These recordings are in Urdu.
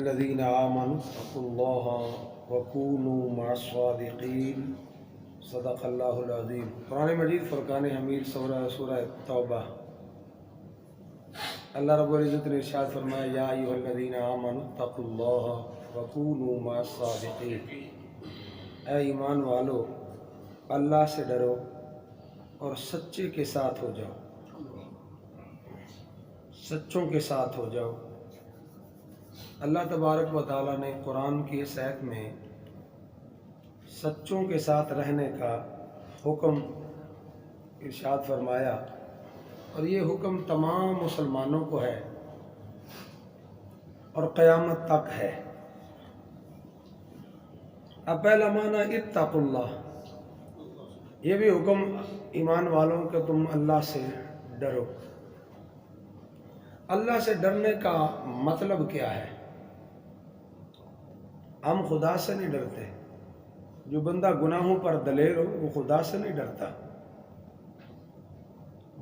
الذین آمنوا اتقوا اللہ وکونوا مع الصادقین صدق اللہ العظیم۔ قرآن مجید فرقان حمید سورہ توبہ۔ اللہ رب العزت نے ارشاد فرمایا یا ایھا الذین آمنوا اتقوا اللہ وکونوا مع الصادقین، اے ایمان والو اللہ سے ڈرو اور سچے کے ساتھ ہو جاؤ، سچوں کے ساتھ ہو جاؤ۔ اللہ تبارک و تعالیٰ نے قرآن کی اس آیت میں سچوں کے ساتھ رہنے کا حکم ارشاد فرمایا، اور یہ حکم تمام مسلمانوں کو ہے اور قیامت تک ہے۔ اب پہلا معنی اتقوا اللہ، یہ بھی حکم ایمان والوں کہ تم اللہ سے ڈرو۔ اللہ سے ڈرنے کا مطلب کیا ہے؟ ہم خدا سے نہیں ڈرتے۔ جو بندہ گناہوں پر دلیر ہو وہ خدا سے نہیں ڈرتا۔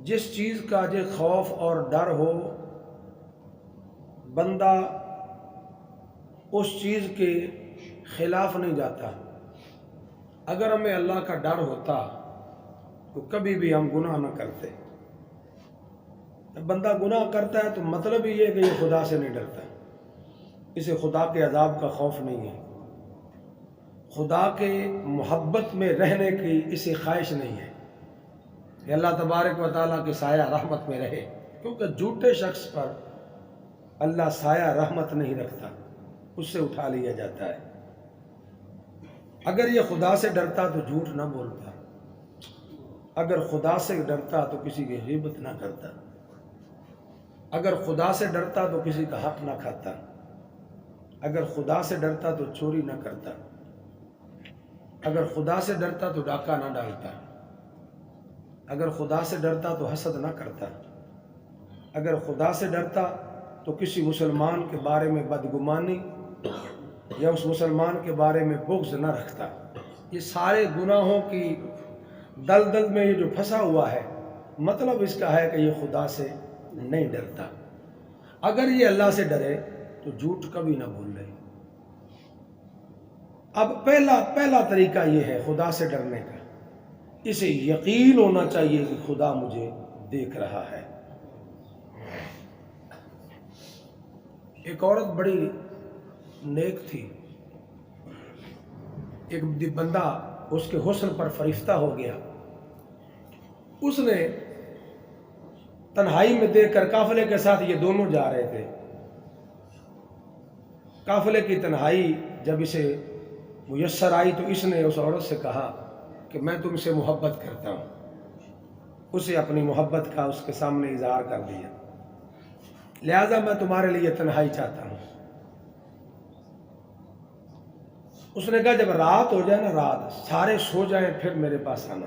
جس چیز کا جو خوف اور ڈر ہو، بندہ اس چیز کے خلاف نہیں جاتا۔ اگر ہمیں اللہ کا ڈر ہوتا تو کبھی بھی ہم گناہ نہ کرتے۔ جب بندہ گناہ کرتا ہے تو مطلب یہ ہے کہ یہ خدا سے نہیں ڈرتا، اسے خدا کے عذاب کا خوف نہیں ہے، خدا کے محبت میں رہنے کی اسے خواہش نہیں ہے کہ اللہ تبارک و تعالیٰ کے سایہ رحمت میں رہے، کیونکہ جھوٹے شخص پر اللہ سایہ رحمت نہیں رکھتا، اس سے اٹھا لیا جاتا ہے۔ اگر یہ خدا سے ڈرتا تو جھوٹ نہ بولتا، اگر خدا سے ڈرتا تو کسی کی غیبت نہ کرتا، اگر خدا سے ڈرتا تو کسی کا حق نہ کھاتا، اگر خدا سے ڈرتا تو چوری نہ کرتا، اگر خدا سے ڈرتا تو ڈاکہ نہ ڈالتا، اگر خدا سے ڈرتا تو حسد نہ کرتا، اگر خدا سے ڈرتا تو کسی مسلمان کے بارے میں بدگمانی یا اس مسلمان کے بارے میں بغض نہ رکھتا۔ یہ سارے گناہوں کی دلدل میں یہ جو پھنسا ہوا ہے، مطلب اس کا ہے کہ یہ خدا سے نہیں ڈرتا۔ اگر یہ اللہ سے ڈرے تو جھوٹ کبھی نہ بول رہے۔ اب پہلا طریقہ یہ ہے خدا سے ڈرنے کا، اسے یقین ہونا چاہیے کہ خدا مجھے دیکھ رہا ہے۔ ایک عورت بڑی نیک تھی، ایک بندہ اس کے حسن پر فریفتہ ہو گیا، اس نے تنہائی میں دیکھ کر، قافلے کے ساتھ یہ دونوں جا رہے تھے، قافلے کی تنہائی جب اسے میسر آئی تو اس نے اس عورت سے کہا کہ میں تم سے محبت کرتا ہوں۔ اسے اپنی محبت کا اس کے سامنے اظہار کر دیا، لہذا میں تمہارے لیے تنہائی چاہتا ہوں۔ اس نے کہا جب رات ہو جائے نا، رات سارے سو جائیں پھر میرے پاس آنا۔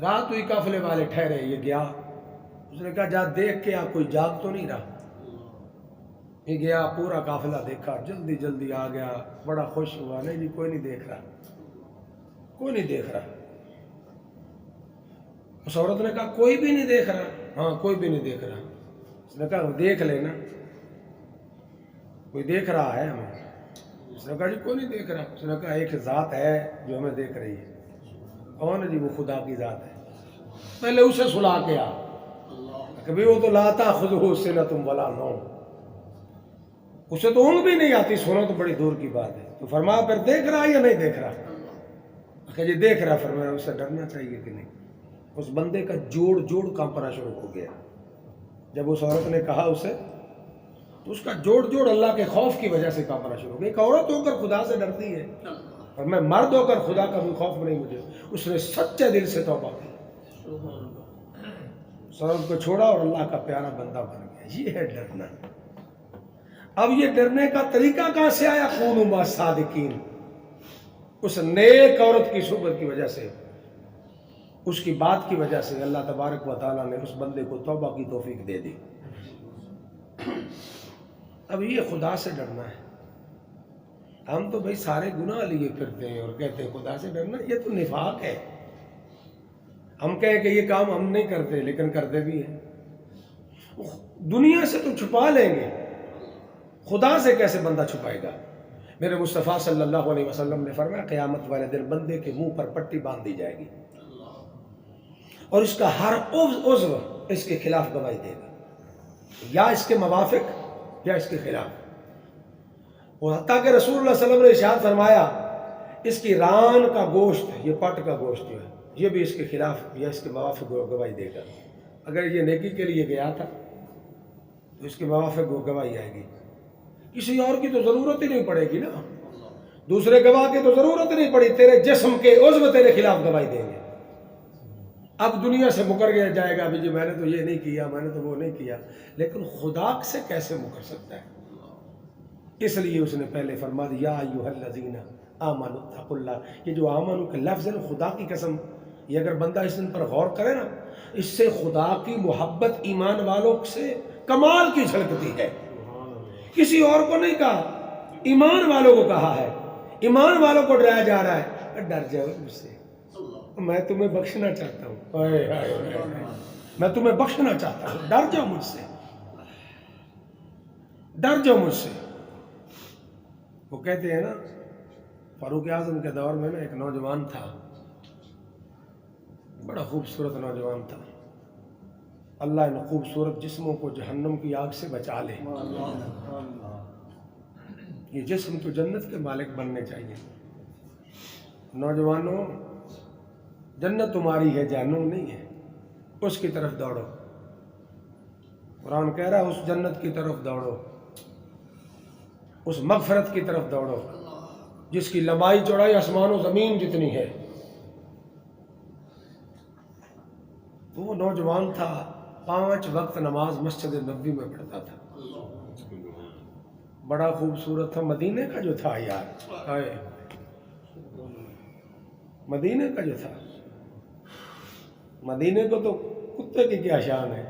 رات ہوئی، قافلے والے ٹھہرے، یہ گیا، اس نے کہا جا دیکھ کے کوئی جاگ تو نہیں رہا۔ یہ گیا، پورا قافلہ دیکھا، جلدی جلدی آ گیا، بڑا خوش ہوا، نہیں جی کوئی نہیں دیکھ رہا، کوئی نہیں دیکھ رہا۔ اس عورت نے کہا کوئی بھی نہیں دیکھ رہا؟ ہاں کوئی بھی نہیں دیکھ رہا۔ اس نے کہا دیکھ لینا، کوئی دیکھ رہا ہے ہمیں؟ اس نے کہا جی کوئی نہیں دیکھ رہا۔ اس نے کہا ایک ذات ہے جو ہمیں دیکھ رہی ہے۔ کون ہے جی؟ وہ خدا کی ذات ہے۔ پہلے اسے سلا کے آ، کبھی وہ تو لاتا خود ہو سے نہ تم ولا نوم، اسے تو اونگ بھی نہیں آتی، سونا تو بڑی دور کی بات ہے۔ تو فرمایا پھر دیکھ رہا یا نہیں دیکھ رہا؟ کہ جی دیکھ رہا۔ فرمایا اسے ڈرنا چاہیے کہ نہیں؟ اس بندے کا جوڑ کانپنا شروع ہو گیا جب اس عورت نے کہا اسے، تو اس کا جوڑ اللہ کے خوف کی وجہ سے کانپنا شروع ہو گیا۔ ایک عورت ہو کر خدا سے ڈرتی ہے اور میں مرد ہو کر خدا کا کوئی خوف نہیں مجھے۔ اس نے سچے دل سے توبہ کی، عورت کو چھوڑا اور اللہ کا پیارا بندہ بن گیا۔ یہ ہے ڈرنا۔ اب یہ ڈرنے کا طریقہ کہاں سے آیا؟ کونوا مع الصادقین۔ اس نیک عورت کی صحبت کی وجہ سے، اس کی بات کی وجہ سے اللہ تبارک و تعالیٰ نے اس بندے کو توبہ کی توفیق دے دی۔ اب یہ خدا سے ڈرنا ہے۔ ہم تو بھائی سارے گناہ لیے پھرتے ہیں اور کہتے ہیں خدا سے ڈرنا، یہ تو نفاق ہے۔ ہم کہیں کہ یہ کام ہم نہیں کرتے لیکن کرتے بھی ہیں۔ دنیا سے تو چھپا لیں گے، خدا سے کیسے بندہ چھپائے گا؟ میرے مصطفیٰ صلی اللہ علیہ وسلم نے فرمایا قیامت والے دن بندے کے منہ پر پٹی باندھ دی جائے گی اور اس کا ہر عضو اس کے خلاف گواہی دے گا، یا اس کے موافق یا اس کے خلاف۔ اور حتیٰ کہ رسول اللہ صلی اللہ علیہ وسلم نے ارشاد فرمایا اس کی ران کا گوشت، یہ پٹ کا گوشت جو ہے، یہ بھی اس کے خلاف یا اس کے موافق گواہی دے گا۔ اگر یہ نیکی کے لیے گیا تھا تو اس کے موافق گواہی آئے گی، کسی اور کی تو ضرورت ہی نہیں پڑے گی نا، دوسرے گواہ کی تو ضرورت ہی نہیں پڑی، تیرے جسم کے عضو تیرے خلاف گواہی دیں گے۔ اب دنیا سے مکر گیا جائے گا، جی میں نے تو یہ نہیں کیا، میں نے تو وہ نہیں کیا، لیکن خدا سے کیسے مکر سکتا ہے؟ اس لیے اس نے پہلے فرما دیا یا ایھا الذین آمنوا اتقوا اللہ، یہ جو آمنوا کا لفظ ہے نا، خدا کی قسم، یہ اگر بندہ اس دن پر غور کرے نا، اس سے خدا کی محبت ایمان والوں سے کمال کی جھلکتی ہے۔ کسی اور کو نہیں کہا، ایمان والوں کو کہا ہے، ایمان والوں کو ڈرایا جا رہا ہے، ڈر جاؤ مجھ سے، میں تمہیں بخشنا چاہتا ہوں، میں تمہیں بخشنا چاہتا ہوں، ڈر جاؤ مجھ سے، ڈر جاؤ مجھ سے۔ وہ کہتے ہیں نا فاروق اعظم کے دور میں نا ایک نوجوان تھا، بڑا خوبصورت نوجوان تھا، اللہ ان خوبصورت جسموں کو جہنم کی آگ سے بچا لے، یہ جسم تو جنت کے مالک بننے چاہیے۔ نوجوانوں، جنت تمہاری ہے، جہنم نہیں ہے، اس کی طرف دوڑو، قرآن کہہ رہا ہے اس جنت کی طرف دوڑو، اس مغفرت کی طرف دوڑو جس کی لمبائی چوڑائی آسمان و زمین جتنی ہے۔ تو وہ نوجوان تھا، 5 وقت نماز مسجد نبوی میں پڑھتا تھا، بڑا خوبصورت تھا، مدینے کا جو تھا یار، مدینے کا جو تھا، مدینے کو تو کتے کی کیا شان ہے،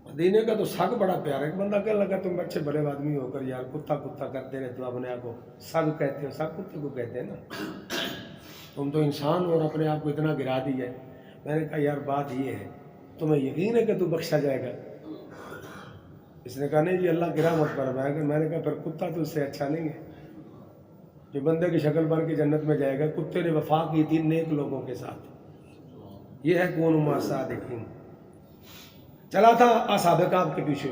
مدینے کا تو سگ بڑا پیارا ہے۔ ایک بندہ کہنے لگا تم اچھے بڑے آدمی ہو کر یار کتا کتا کرتے رہتے ہو، اپنے آپ کو سگ کہتے ہو، سگ کتے کو کہتے ہیں نا، تم تو انسان ہو اور اپنے آپ کو اتنا گرا دیا ہے۔ میں نے کہا یار بات یہ ہے، تمہیں یقین ہے کہ تو بخشا جائے گا؟ اس نے کہا نہیں جی اللہ گرا مت پر۔ میں نے کہا پھر کتا تو اس سے اچھا نہیں ہے، جو بندے کی شکل بن کے جنت میں جائے گا۔ کتے نے وفا کی تھی نیک لوگوں کے ساتھ، یہ ہے کون مع الصادقین۔ چلا تھا اصحاب کہف کے پیچھے،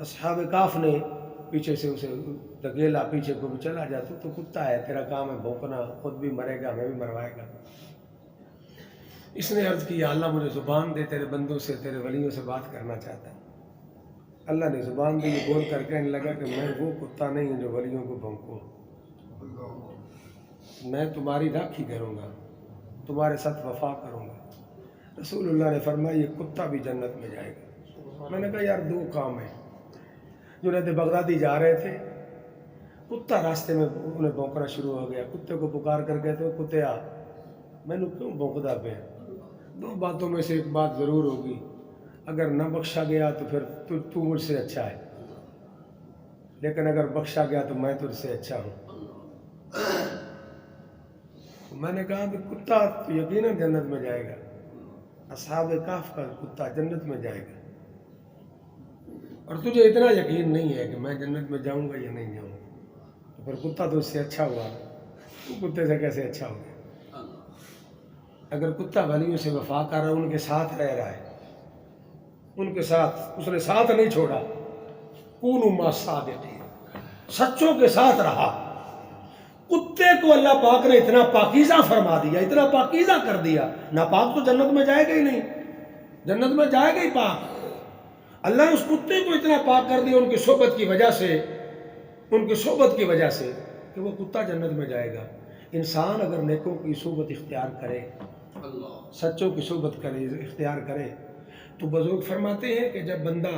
اصحاب کہف نے پیچھے سے اسے دھکیلا، پیچھے کو بھی چلا جا، تو کتا ہے، تیرا کام ہے بھونکنا، خود بھی مرے گا ہمیں بھی مروائے گا۔ اس نے عرض کی یا اللہ مجھے زبان دے، تیرے بندوں سے تیرے ولیوں سے بات کرنا چاہتا ہے۔ اللہ نے زبان دی، یہ بول کر کہنے لگا کہ میں وہ کتا نہیں ہوں جو ولیوں کو بھونکوں، میں تمہاری راکھی کروں گا، تمہارے ساتھ وفا کروں گا۔ رسول اللہ نے فرمایا یہ کتا بھی جنت میں جائے گا۔ میں نے کہا یار 2 کام ہیں۔ جنید بغدادی جا رہے تھے، کتا راستے میں انہیں بھونکنا شروع ہو گیا، کتے کو پکار کر کہتے ہو کتے آ، میں نے کیوں بھونکدا پہ؟ 2 باتوں میں سے ایک بات ضرور ہوگی، اگر نہ بخشا گیا تو پھر تو مجھ سے اچھا ہے، لیکن اگر بخشا گیا تو میں تجھ سے اچھا ہوں۔ میں نے کہا کہ کتا تو یقیناً جنت میں جائے گا، اصحاب کہف کا کتا جنت میں جائے گا، اور تجھے اتنا یقین نہیں ہے کہ میں جنت میں جاؤں گا یا نہیں جاؤں گا، تو پھر کتا تو اس سے اچھا ہوا، تو کتے سے کیسے اچھا ہو گیا؟ اگر کتا ولیوں سے وفا کر رہا ہے، ان کے ساتھ رہ رہا ہے، ان کے ساتھ اس نے ساتھ نہیں چھوڑا، کونوا مع الصادقین، سچوں کے ساتھ رہا۔ کتے کو اللہ پاک نے اتنا پاکیزہ فرما دیا، اتنا پاکیزہ کر دیا، ناپاک تو جنت میں جائے گا ہی نہیں، جنت میں جائے گا ہی پاک۔ اللہ نے اس کتے کو اتنا پاک کر دیا ان کی صحبت کی وجہ سے، ان کی صحبت کی وجہ سے، کہ وہ کتا جنت میں جائے گا۔ انسان اگر نیکوں کی صحبت اختیار کرے، سچوں کی صحبت کرے، اختیار کرے، تو بزرگ فرماتے ہیں کہ جب بندہ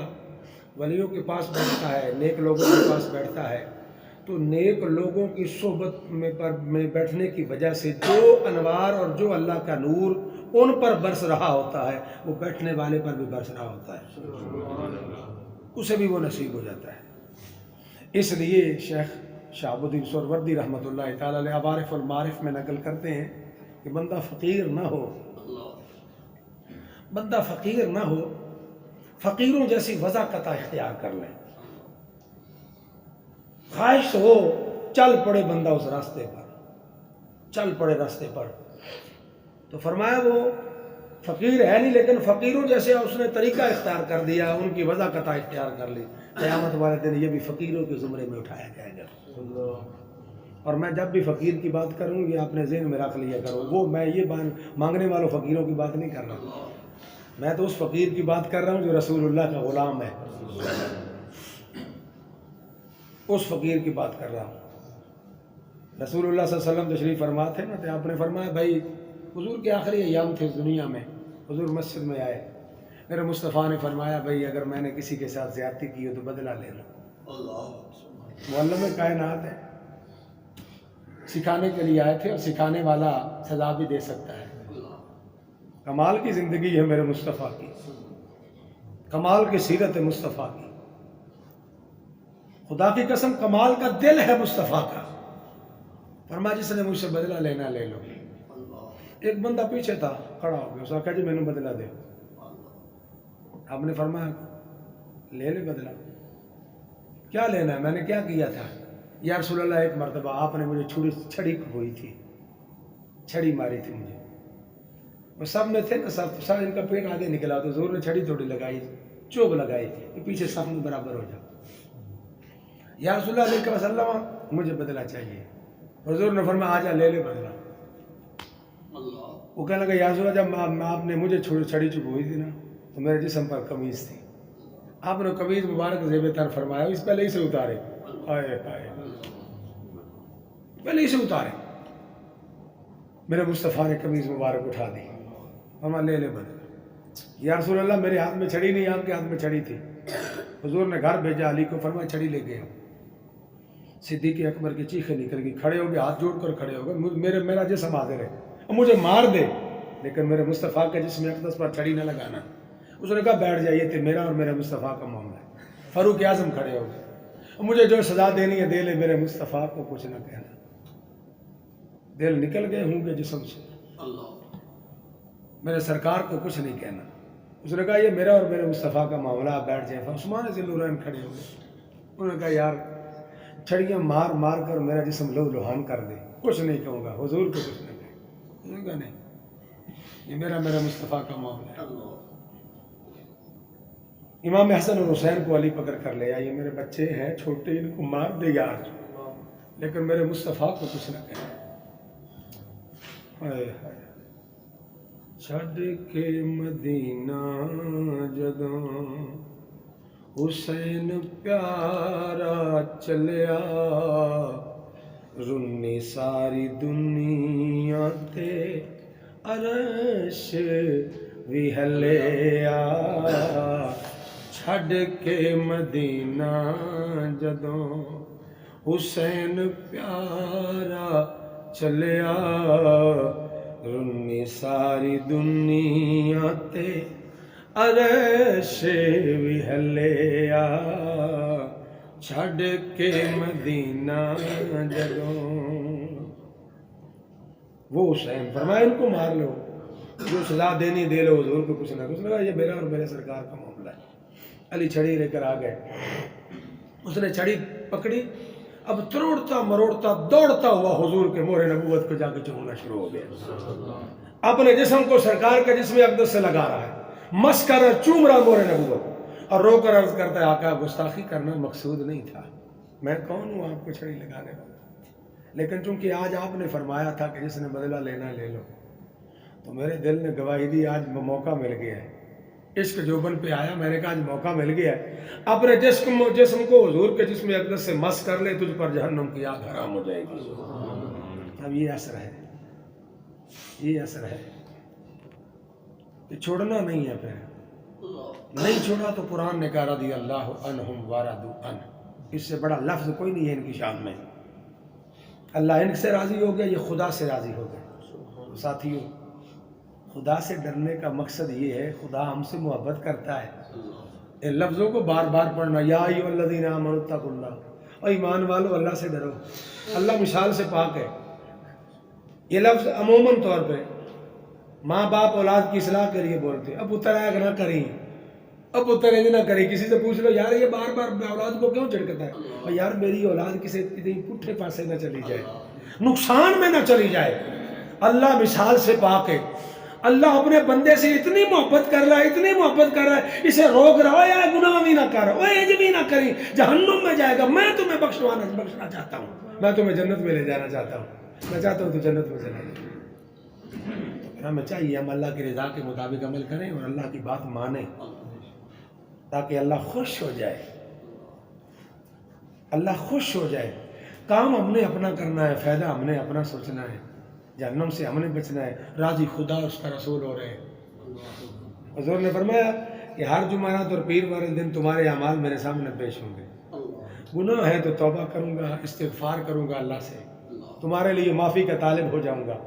ولیوں کے پاس بیٹھتا ہے، نیک لوگوں کے پاس بیٹھتا ہے، تو نیک لوگوں کی صحبت میں بیٹھنے کی وجہ سے جو انوار اور جو اللہ کا نور ان پر برس رہا ہوتا ہے، وہ بیٹھنے والے پر بھی برس رہا ہوتا ہے، اسے بھی وہ نصیب ہو جاتا ہے۔ اس لیے شیخ شہاب الدین سہروردی رحمۃ اللہ تعالیٰ علیہ عوارف المعارف میں نقل کرتے ہیں کہ بندہ فقیر نہ ہو، بندہ فقیر نہ ہو، فقیروں جیسی وضاقت اختیار کر لیں. خواہش ہو چل پڑے بندہ اس راستے پر، چل پڑے راستے پر. تو فرمایا وہ فقیر ہے نہیں لیکن فقیروں جیسے اس نے طریقہ اختیار کر دیا، ان کی وضاقت اختیار کر لی. قیامت والے دن یہ بھی فقیروں کے زمرے میں اٹھایا جائے گا. اور میں جب بھی فقیر کی بات کروں یہ اپنے ذہن میں رکھ لیا کرو، وہ میں یہ مانگنے والوں فقیروں کی بات نہیں کر رہا، میں تو اس فقیر کی بات کر رہا ہوں جو رسول اللہ کا غلام ہے، اس فقیر کی بات کر رہا ہوں. رسول اللہ صلی اللہ علیہ وسلم تشریف فرما تھے نا، تو آپ نے فرمایا بھائی حضور کے آخری ایام تھے اس دنیا میں، حضور مسجد میں آئے، میرے مصطفیٰ نے فرمایا بھائی اگر میں نے کسی کے ساتھ زیادتی کی ہو تو بدلہ لے لو. معلم کائنات ہے، سکھانے کے لیے آئے تھے اور سکھانے والا سزا بھی دے سکتا ہے. کمال کی زندگی ہے میرے مصطفیٰ کی، کمال کی سیرت ہے مصطفیٰ کی، خدا کی قسم کمال کا دل ہے مصطفیٰ کا. فرمایا جس نے مجھ سے بدلہ لینا لے لو. ایک بندہ پیچھے تھا کھڑا ہو گیا، اس نے کہا جی میں نے بدلہ دے. آپ نے فرمایا لے لے بدلہ. کیا لینا ہے؟ میں نے کیا کیا تھا؟ یا رسول اللہ ایک مرتبہ آپ نے مجھے چھڑی ہوئی تھی، چھڑی ماری تھی مجھے. وہ سب میں تھے نا، سب ان کا پیٹ آگے نکلا تو زور نے چھڑی تھوڑی لگائی، چوب لگائی کہ پیچھے سب میں برابر ہو جاؤ. یا رسول اللہ علیہ وسلم مجھے بدلہ چاہیے. حضور نے فرمایا آجا لے لے بدلہ. وہ کہنے لگا یا رسول اللہ جب آپ نے مجھے چھڑی چپ ہوئی تھی نا تو میرے جسم پر قمیض تھی، آپ نے قمیض مبارک زیب تن فرمایا اس پہلے ہی سے اتارے، آئے آئے پہلے ہی سے اتارے. میرے مصطفیٰ نے قمیض مبارک اٹھا دی، فرمایا لے لے بدلہ. یا رسول اللہ میرے ہاتھ میں چھڑی نہیں، آپ کے ہاتھ میں چھڑی تھی. حضور نے گھر بھیجا علی کو، فرمایا چھڑی لے گئے. صدیق اکبر کی چیخیں نکل گئی، کھڑے ہو گئے، ہاتھ جوڑ کر کھڑے ہو گئے، میرا جسم حاضر ہے، مجھے مار دے لیکن میرے مصطفیٰ کے جسم اقدس پر چھڑی نہ لگانا. اس نے کہا بیٹھ جائیے، تھے میرا اور میرے مصطفیٰ کا معاملہ ہے. فاروق اعظم کھڑے ہو گئے، مجھے جو سزا دینی ہے دے لے، میرے مصطفیٰ کو کچھ نہ کہنا. دل نکل گئے ہوں گے جسم سے، میرے سرکار کو کچھ نہیں کہنا. اس نے کہا یہ میرا اور میرے مصطفیٰ کا معاملہ، آپ بیٹھ جائیں. عثمان ذی النورین کھڑے ہو گئے، انہوں نے کہا یار چھڑیاں مار مار کر میرا جسم لو لوہان کر دے، کچھ نہیں کہوں گا، حضور کو کچھ نہیں کہے. انہوں نے کہا نہیں یہ میرے مصطفیٰ کا معاملہ ہے. امام حسن اور حسین کو علی پکڑ کر لے آئے، یہ میرے بچے ہیں چھوٹے، ان کو مار دے یار لیکن میرے مصطفیٰ کو کچھ نہ کہے. چھڈ کے مدینہ جدوں حسین پیارا چلیا، رنی ساری دنیا تے عرش بھی ہلیا. چھڈ کے مدینہ جدوں حسین پیارا چلیا، رنی ساری دنیا تے عرش بھی ہلیا. چھڈ کے مدینہ جدوں وہ حسین فرمایا ان کو مار لو، جو سزا دینی دے لو، حضور کو کچھ نہ کچھ. لگا یہ میرا اور میرے سرکار کا معاملہ ہے. علی چھڑی لے کر آ گئے، اس نے چھڑی پکڑی، اب تروڑتا مروڑتا دوڑتا ہوا حضور کے مہر نبوت کو جا کے چومنا شروع ہو گیا. اپنے جسم کو سرکار کے جسم اقدس سے لگا رہا ہے، مس کر رہا، چوم رہا مہر نبوت، اور رو کر عرض کرتا ہے آقا گستاخی کرنا مقصود نہیں تھا، میں کون ہوں آپ کو چھڑی لگانے والا، لیکن چونکہ آج آپ نے فرمایا تھا کہ جس نے بدلہ لینا لے لو، تو میرے دل نے گواہی دی آج موقع مل گیا ہے. عشق جوبن پہ آیا، میں نے کہا آج موقع مل گیا ہے، اپنے جسم کو حضور کے جسم اقدس سے مس کر لے، تجھ پر جہنم کی آگ حرام ہو جائے گی. اب یہ اثر ہے، یہ اثر ہے کہ چھوڑنا نہیں ہے. پھر نہیں چھوڑا تو قرآن نے کہا رضی اللہ عنہم ورضوا عنہ، اس سے بڑا لفظ کوئی نہیں ہے ان کی شان میں. اللہ ان سے راضی ہو گیا، یہ خدا سے راضی ہو گئے. ساتھیوں خدا سے ڈرنے کا مقصد یہ ہے، خدا ہم سے محبت کرتا ہے. ان لفظوں کو بار بار پڑھنا، یا ایھا الذین آمنوا اتقوا اللہ، اور ایمان والو اللہ سے ڈرو. اللہ مثال سے پاک ہے. یہ لفظ عموماً طور پہ ماں باپ اولاد کی اصلاح کے لیے بولتے ہیں. اب پتر نہ کریں، اب وہ ترج نہ کرے. کسی سے پوچھ لو یار یہ بار بار اولاد کو کیوں جھڑکتا ہے, اور یار میری اولاد کسی پٹھے پاسے نہ چلی جائے, نقصان میں نہ چلی جائے. اللہ مثال سے پاک ہے. اللہ اپنے بندے سے اتنی محبت کر رہا ہے, اتنی محبت کر رہا ہے, اسے روک رہا ہے, یا گناہ بھی نہ کر, اے بھی نہ کری, جہنم میں جائے گا, میں تمہیں بخشنا چاہتا ہوں, میں تمہیں جنت میں لے جانا چاہتا ہوں, میں چاہتا ہوں تو جنت میں چلا جائے. تو ہمیں چاہیے ہم اللہ کی رضا کے مطابق عمل کریں اور اللہ کی بات مانیں تاکہ اللہ خوش ہو جائے. اللہ خوش ہو جائے. کام ہم نے اپنا کرنا ہے, فائدہ ہم نے اپنا سوچنا ہے, جہنم سے ہم نے بچنا ہے. راضی خدا اس کا رسول ہو رہے ہیں. حضور نے فرمایا کہ ہر جمعرات اور پیر والے دن تمہارے اعمال میرے سامنے پیش ہوں گے. گناہ ہے تو توبہ کروں گا, استغفار کروں گا اللہ سے, تمہارے لیے معافی کا طالب ہو جاؤں گا.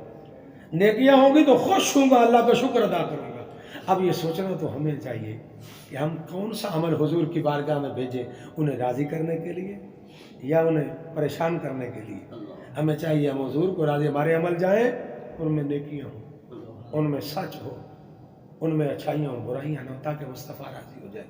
نیکیاں ہوں گی تو خوش ہوں گا, اللہ کا شکر ادا کروں گا. اب یہ سوچنا تو ہمیں چاہیے کہ ہم کون سا عمل حضور کی بارگاہ میں بھیجیں, انہیں راضی کرنے کے لیے یا انہیں پریشان کرنے کے لیے. ہمیں چاہیے ہم حضور کو راضی, ہمارے عمل جائیں ان میں نیکیاں ہوں, ان میں سچ ہو, ان میں اچھائیاں ہوں, برائیاں نہ ہوں, تاکہ مصطفیٰ راضی ہو جائے.